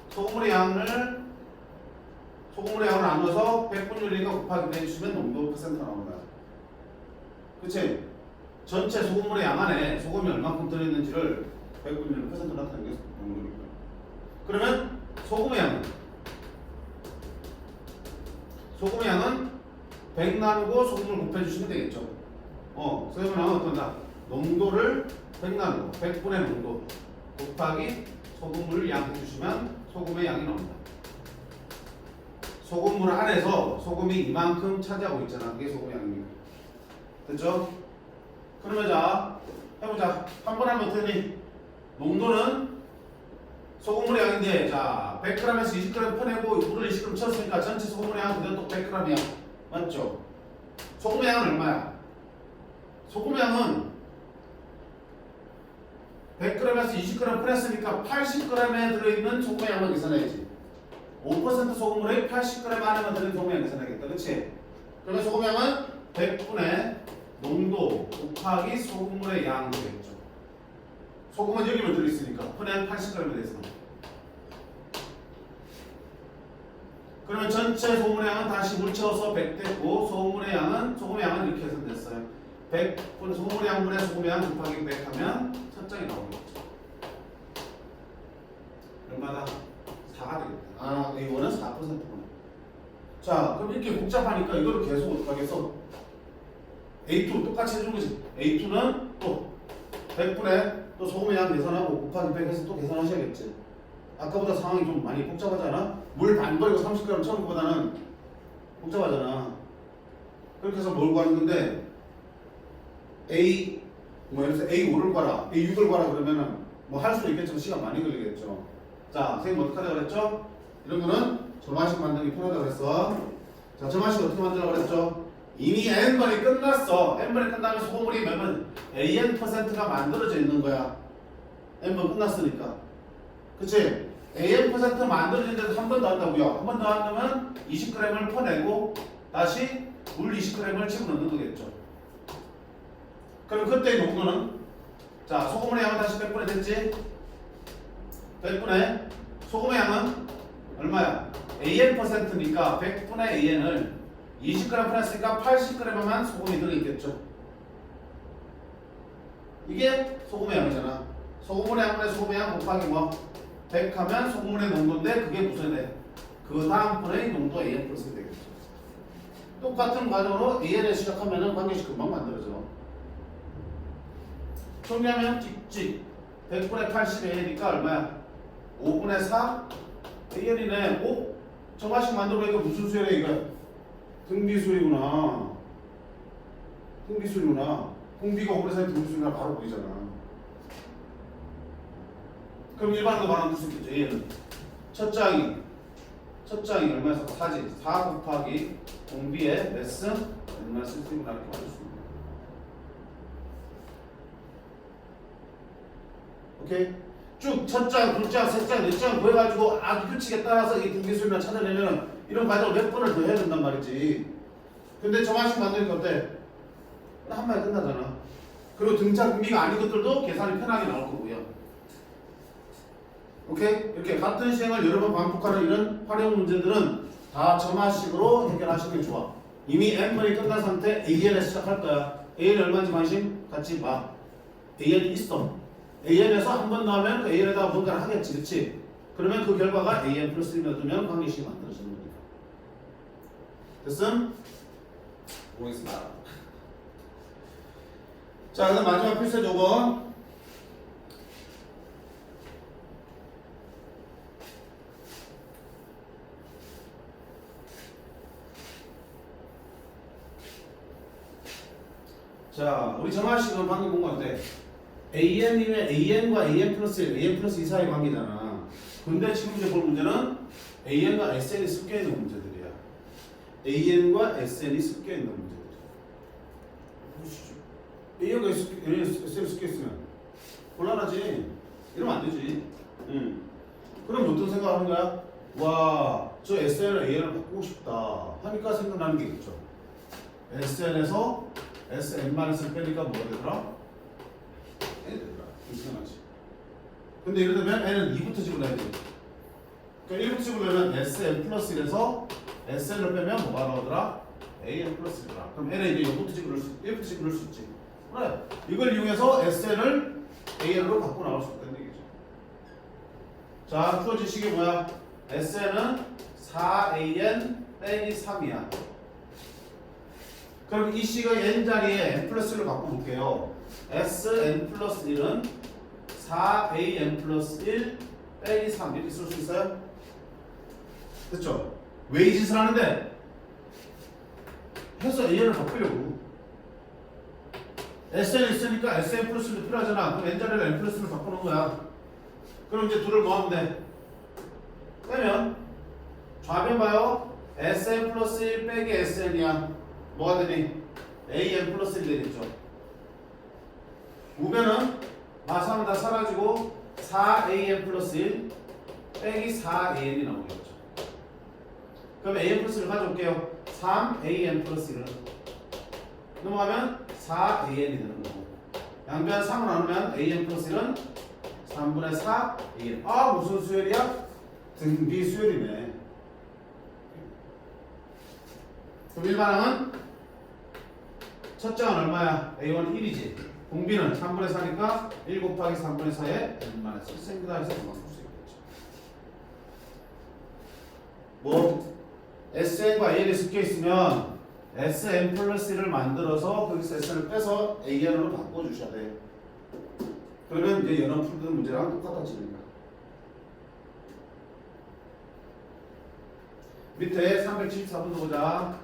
소금물의 양을 나눠서 100분율 1과 곱하기 해주시면 농도 퍼센트가 나옵니다. 그치? 전체 소금물의 양 안에 소금이 얼마큼 들어있는지를 100분율 퍼센트 나타내는 게 농도니까. 그러면 소금의 양은 100 나누고 소금을 곱해주시면 되겠죠. 소금의 양은 어떤다? 농도를 100 나누고 100분의 농도 곱하기 소금물 양 해주시면 소금의 양이 나옵니다. 소금물 안에서 소금이 이만큼 차지하고 있잖아. 그게 소금의 양입니다. 됐죠? 그러면 자, 해보자. 한 번 하면 어떠니? 농도는 소금물의 양인데, 자, 100g에서 20g 퍼내고 물을 20g 쳤으니까 전체 소금물의 양은 그대로 또 100g이야. 맞죠? 소금의 양은 얼마야? 소금의 양은 100g에서 20g 프레스니까 80g에 들어있는 소금의 양을 계산해야지. 5% 소금물에 80g 안에만 들어있는 소금의 양 계산하겠다. 그치? 그러면 소금량은 100분의 농도 곱하기 소금물의 양 되겠죠. 소금은 여기만 들어있으니까 분의 80g에 대해서. 그러면 전체 소금의 양은 다시 물 채워서 100 됐고 소금의 양은 이렇게 해서 됐어요. 100분의 소금의 양분의 소금의 양 곱하기 100 하면 첫 장이 나오겠죠. 얼마다? 4가 되겠다. 아, 이거는 4%구나. 자, 그럼 이렇게 복잡하니까 이거를 계속 어떻게 해서 A2 똑같이 해준 거지. A2는 또 100분의 또 소금의 양 계산하고 곱하기 100 해서 또 계산하셔야겠지. 아까보다 상황이 좀 많이 복잡하잖아. 물 반 버리고 30g 쳐는 것보다는 복잡하잖아. 그렇게 해서 뭘 구하는 건데 예를 들어서 A5를 구하라, A6을 구하라 그러면은 뭐 할 수도 있겠지만 시간 많이 걸리겠죠. 자, 선생님 어떻게 하자 그랬죠? 이런 거는 점화식 만들기 편하다 그랬어. 자, 점화식 어떻게 만들라고 그랬죠? 이미 n번이 끝났어. n번이 끝나면 소금물이 몇 번? an%가 만들어져 있는 거야. n번 끝났으니까. 그치? an% 만들어진데도 한 번 더 한다고요. 한 번 더 한다면 20g을 퍼내고 다시 물 20g을 집어넣는 거겠죠. 그럼 그때의 농도는? 자, 소금의 양은 다시 100분의 됐지? 100분의 소금의 양은 얼마야? an%니까 100분의 an을 20g 퍼냈으니까 80g만 소금이 들어있겠죠. 이게 소금의 양이잖아. 소금의 양분의 소금의 양 곱하기 뭐? 100 하면 소금의 농도인데 그게 무슨 돼? 그 다음 분의 농도 an 플러스 되겠죠. 똑같은 과정으로 an에 시작하면은 관계식 금방 만들어져. 정리하면 찍찍 100분의 80an이니까 얼마야? 5분의 4 an이네. 오? 정화식 만들어보니까 무슨 수열이야 이거? 등비수이구나. 등비수이구나. 공비가 5분의 4의 등비수이구나 바로 보이잖아. 그럼 일반으로 말하면 무슨 뜻이죠? 얘는 첫 장이 얼마에서 4지? 4 곱하기 공비의 매스 얼마나 쓸 수 있구나 이렇게 맞을 수 있는. 오케이? 쭉 첫 장, 둘 장, 셋 장, 넷 장 구해가지고 규칙에 따라서 이 등비수를 찾아내려면 이런 과정을 몇 번을 더 해야 된단 말이지. 근데 정화식 만드니까 어때? 한 번에 끝나잖아. 그리고 등차 등비가 아닌 것들도 계산이 편하게 나올 거고요. 오케이? 이렇게 같은 시행을 여러 번 반복하는 이런 활용 문제들은 다 점화식으로 해결하시는 게 좋아. 이미 n번이 끝난 상태 an에서 시작할 거야. an이 얼마인지 관심 갖지 마. an이 있어. an에서 한 번 나오면 그 an에다가 뭔가를 하겠지, 그렇지? 그러면 그 결과가 an 플러스 1을 넣으면 관계식이 만들어지는 거니까. 됐음? 보겠습니다. 자, 그다음 마지막 필수 조건. 자, 우리 정화식은 방금 본 건데 AN이면 AN과 AN 플러스 1, AN 플러스 2 사이 관계잖아. 근데 지금 이제 볼 문제는 AN과 SN이 섞여 있는 문제들이야. AN과 SN이 섞여 있는 문제들. AN과 SN이 섞여 있으면 곤란하지. 이러면 안 되지. 그럼 어떤 생각을 하는 거야? 와, 저 SN을 AN을 바꾸고 싶다 하니까 생각나는 게 있죠. SN에서 SN-을 빼니까 뭐가 되더라? N 되더라. 이상하지. 근데 예를 들면 N은 2부터 집어넣어야 돼. 그러니까 1부터 집어넣으면 SN 플러스 1에서 SN을 빼면 뭐가 나오더라? AN 플러스 1이더라. 그럼 N은 이제 1부터 집어넣을 수 있지. 그래. 이걸 이용해서 SN을 AN으로 바꾸어 나올 수 있다는 얘기죠. 자, 주어진 식이 뭐야? SN은 4AN 빼기 3이야. 그럼 이 식의 n자리에 n 플러스 1을 바꿔볼게요. sn 플러스 1은 4an 플러스 1 빼기 3 이렇게 쓸 수 있어요? 됐죠? 왜 이 짓을 하는데? 해서 an을 바꾸려고. sn 있으니까 sn 플러스 1도 필요하잖아. 그럼 n자리를 n 플러스 1을 바꾸는 거야. 그럼 이제 둘을 뭐 하면 돼? 빼면 좌변 봐요. sn 플러스 1 빼기 sn이야. 뭐가 되니? an 플러스 1 되겠죠. 우변은 마사는 다 사라지고 4an 플러스 1 빼기 4an이 나오겠죠. 그럼 an 플러스 1을 가져올게요. 3an 플러스 1을 넘어가면 4an이 되는 거고, 양변 3으로 나누면 an 플러스 1은 3분의 4an. 아, 무슨 수열이야? 등비 수열이네. 그럼 1반항은 첫 장은 얼마야? a1은 1이지. 공비는 3분의 4니까 1 곱하기 3분의 4에 n마이너스 1 생기다 해서 그만 풀 수 있겠죠. 뭐 SN과 AN이 섞여 있으면 SN 플러스 1을 만들어서 거기서 SN을 빼서 AN으로 바꿔주셔야 돼. 그러면 이제 연어 풀던 문제랑 똑같아집니다. 밑에 374번도 보자.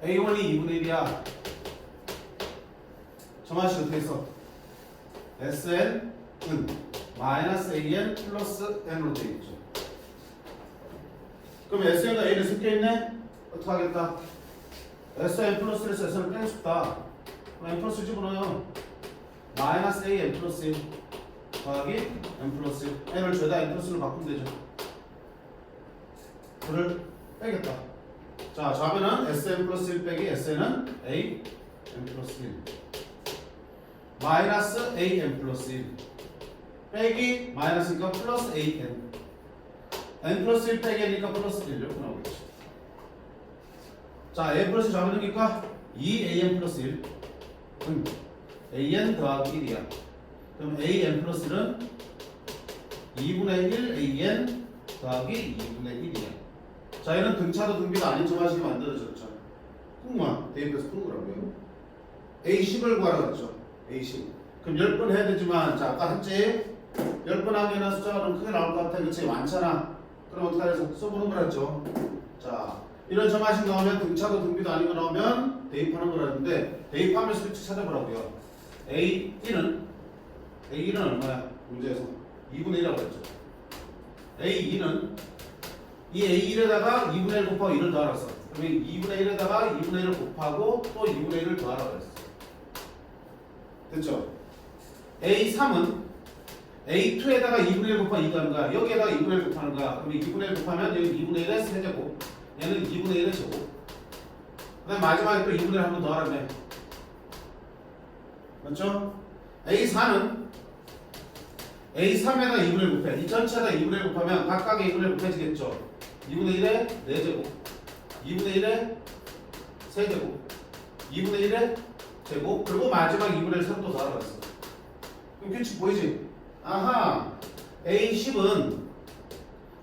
A1이 2분의 1이야. 정하시 어떻게 했어? SN은 마이너스 AN 플러스 N으로 되어 있죠. 그럼 SN과 A는 섞여있네? 어떻게 하겠다? SN 플러스에서 SN을 빼고 싶다. 그럼 N 플러스 집어넣어요. 마이너스 AN 플러스 1 더하기 N 플러스 1. N을 죄다 N 플러스 1로 바꾸면 되죠. 그를 빼겠다. 자, 좌변은 SN 플러스 1 빼기 SN은 A N 플러스 1 마이너스 A N 플러스 1 빼기 마이너스니까 플러스 A N N 플러스 1 빼기 N이니까 플러스 1 이렇게 나오겠죠. 자, A 플러스 좌변이니까 2AN 플러스 1 AN 더하기 1이야. 그럼 AN 플러스 1은 2분의 1 AN 더하기 2분의 1이야. 자, 얘는 등차도 등비가 아닌 정화식이 만들어졌죠. 푼만 대입해서 푼 거라고요. A10을 구하라 그랬죠. A10. 그럼 10번 해야 되지만, 자, 아까 했지? 10번 하면 숫자가 좀 크게 나올 것 같아. 그치? 많잖아. 그럼 어떻게 해서 써보는 거랬죠. 자, 이런 정화식 나오면 등차도 등비도 아닌 거 나오면 대입하는 거라는데, 대입하면서 솔직히 찾아보라고요. A1은 얼마야? 문제에서 2분의 1이라고 했죠. A2는 이 A1에다가 2분의 1 곱하고 1을 더하라서, 그러면 2분의 1에다가 2분의 1을 곱하고 또 2분의 1을 더하라고 했어. 됐죠? A3은 A2에다가 2분의 1 곱하기 2가 하는 거야. 여기에다가 2분의 1 곱하는 거야. 그러면 2분의 1 곱하면 여기 2분의 1의 세제곱, 얘는 2분의 1의 제곱. 그 다음 마지막에 또 2분의 1 한 번 더 하라며. 맞죠? A4는 A3에다 2분의 1 곱해. 이 전체에다 2분의 1 곱하면 각각의 2분의 1 곱해지겠죠. 2분의 1의 4제곱, 2분의 1의 세제곱, 2분의 1의 제곱, 그리고 마지막 2분의 1 3도 더하라고 했어. 그럼 규칙 보이지? 아하, A10은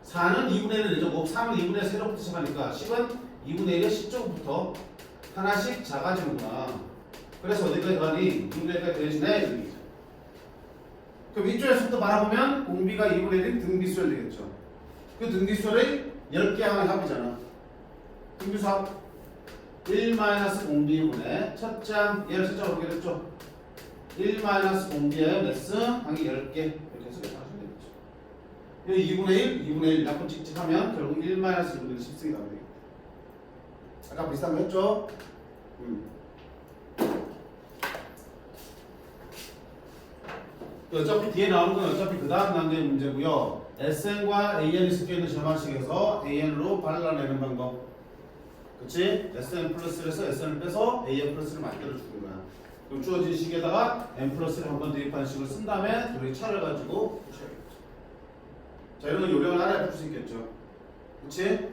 4는 2분의 1의 4제곱, 3은 2분의 1의 세제곱부터 시작하니까 10은 2분의 1의 10제곱부터 하나씩 작아지는구나. 그래서 어디까지 가니? 2분의 1까지 대신에 여기. 그럼 이쪽에서부터 바라보면 공비가 2분의 1인 등비수열 되겠죠. 그 등비수열의 10개 항의 합이잖아. 등비수합 1-공비분의 첫장, 얘를 첫장으로 보게 됐죠. 1-공비의 매스 항이 10개 이렇게 해서 하시면 되겠죠. 여기 2분의 1, 2분의 1 약분 찍찍하면 결국 1-1분의 10승이 나오게 되겠다. 아까 비슷한 거 했죠? 어차피 뒤에 나오는 건 어차피 그 다음 단계의 문제고요. SN과 AN이 섞여있는 정화식에서 AN으로 발라내는 방법. 그치? SN 플러스에서 SN을 빼서 AN 플러스를 만들어주는 거야. 그럼 주어진 식에다가 N 플러스를 한번 대입한 식을 쓴 다음에 둘이 차를 가지고 푸셔야겠죠. 자, 이런 건 요령을 알아야 풀 수 있겠죠. 그치?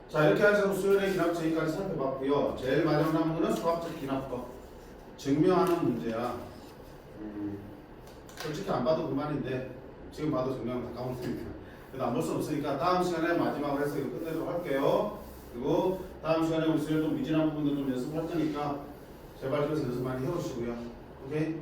자, 이렇게 해서 수열의 기납 여기까지 살펴봤고요. 제일 마지막 남은 거는 수학적 기납법. 증명하는 문제야. 솔직히 안 봐도 그만인데 지금 봐도 증명 다 까먹으니까 그래도 안 볼 수 없으니까 다음 시간에 마지막으로 해서 이거 끝내도록 할게요. 그리고 다음 시간에 우리 수열 좀 미진한 부분들 좀 연습할 테니까 제발 그래서 연습 많이 해오시고요. 오케이?